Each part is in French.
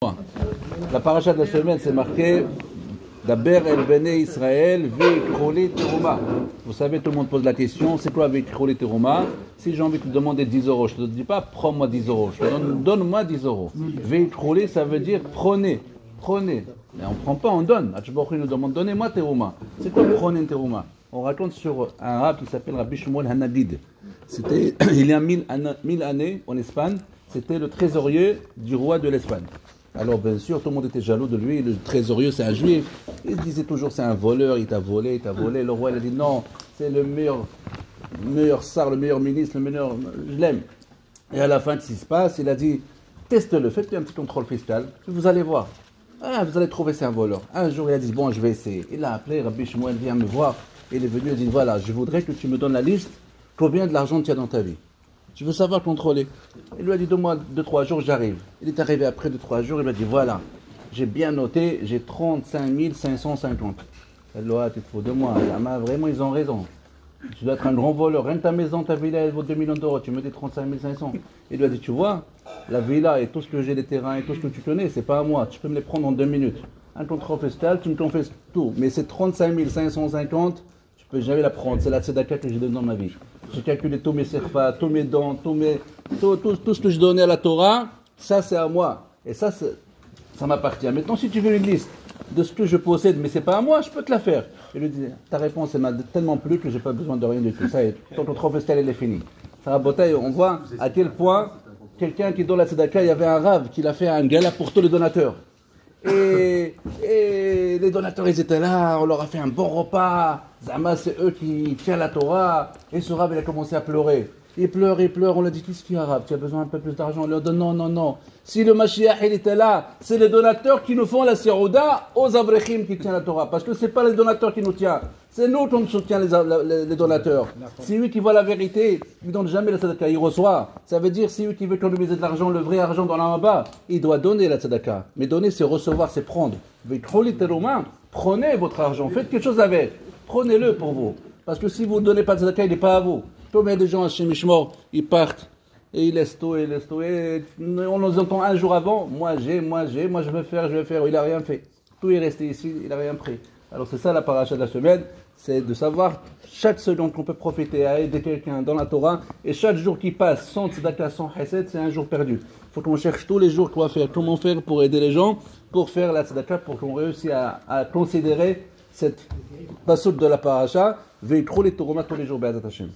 La paracha de la semaine, c'est marqué Daber el Bene Israël Veikrolet Teruma. Vous savez, tout le monde pose la question, c'est quoi Veikrolet Teruma? Si j'ai envie de te demander 10 euros, je ne te dis pas prends-moi 10 euros, je te donne-moi 10 euros. Veikrolet, ça veut dire prenez. Mais on ne prend pas, on donne. Hachbouch nous demande donnez-moi Teruma. C'est quoi prenez Teruma? On raconte sur un rab qui s'appelle Rabbi Shmuel Hanagid. C'était il y a 1000 années en Espagne, c'était le trésorier du roi de l'Espagne. Alors bien sûr, tout le monde était jaloux de lui, le trésorier c'est un juif, il disait toujours c'est un voleur, il t'a volé, le roi il a dit non, c'est le meilleur sar, le meilleur ministre, je l'aime. Et à la fin, qu'est-ce qui se passe? Il a dit, teste-le, faites-lui un petit contrôle fiscal, vous allez voir, vous allez trouver c'est un voleur. Un jour il a dit, bon je vais essayer, il a appelé, Rabbi Shmuel vient me voir, il est venu, il a dit, voilà, je voudrais que tu me donnes la liste, combien de l'argent tu as dans ta vie. Je veux savoir contrôler. Il lui a dit, donne-moi 2-3 jours, j'arrive. Il est arrivé après 2-3 jours, il lui a dit, voilà, j'ai bien noté, j'ai 35 550. Elle lui a dit, tu te fous de moi. Vraiment, ils ont raison. Tu dois être un grand voleur. Rien que ta maison, ta villa, elle vaut 2 millions d'euros. Tu me dis 35 500. Il lui a dit, tu vois, la villa et tout ce que j'ai, les terrains et tout ce que tu connais, c'est pas à moi. Tu peux me les prendre en 2 minutes. Un contrôle fiscal, tu me confesses tout. Mais c'est 35 550. Je peux jamais la prendre, c'est la tzedaka que j'ai donnée dans ma vie. J'ai calculé tous mes serfas, tous mes dons, tout ce que je donnais à la Torah, ça c'est à moi. Et ça m'appartient. Maintenant, si tu veux une liste de ce que je possède, mais c'est pas à moi, je peux te la faire. Je lui disais, ta réponse, elle m'a tellement plu que j'ai pas besoin de rien du tout. Ça y est, ton contrôle fiscal, elle est finie. Sarah Botaï, on voit à quel point quelqu'un qui donne la tzedaka, il y avait un rave qui l'a fait un gala pour tous les donateurs. Et les donateurs, ils étaient là, on leur a fait un bon repas. Zama, c'est eux qui tiennent la Torah. Et ce rab, il a commencé à pleurer. Il pleure. On lui a dit, qu'est-ce qu'il y a, rab? Tu as besoin un peu plus d'argent? On lui a dit, non. Si le Mashiach, il était là, c'est les donateurs qui nous font la Serouda aux Avrechim qui tiennent la Torah. Parce que ce n'est pas les donateurs qui nous tiennent. C'est nous qui soutient les donateurs. C'est lui qui voit la vérité. Il ne donne jamais la tzedaka, il reçoit. Ça veut dire, si lui qui veut économiser de l'argent, le vrai argent dans la bas, il doit donner la tzedaka. Mais donner, c'est recevoir, c'est prendre. Prenez votre argent, faites quelque chose avec. Prenez-le pour vous. Parce que si vous ne donnez pas de tzedaka, il n'est pas à vous. Combien de gens chez Mishmor, ils partent et ils laissent tout. Et on nous entend un jour avant, moi je veux faire. Il n'a rien fait. Tout est resté ici, il n'a rien pris. Alors c'est ça la paracha de la semaine, c'est de savoir chaque seconde qu'on peut profiter à aider quelqu'un dans la Torah, et chaque jour qui passe sans tzedaka, sans chesed, c'est un jour perdu. Il faut qu'on cherche tous les jours comment faire pour aider les gens, pour faire la tzedaka, pour qu'on réussisse à considérer cette passoute de la paracha, veillez les Torah tous les jours, Be'ezrat Hashem.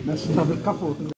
Merci.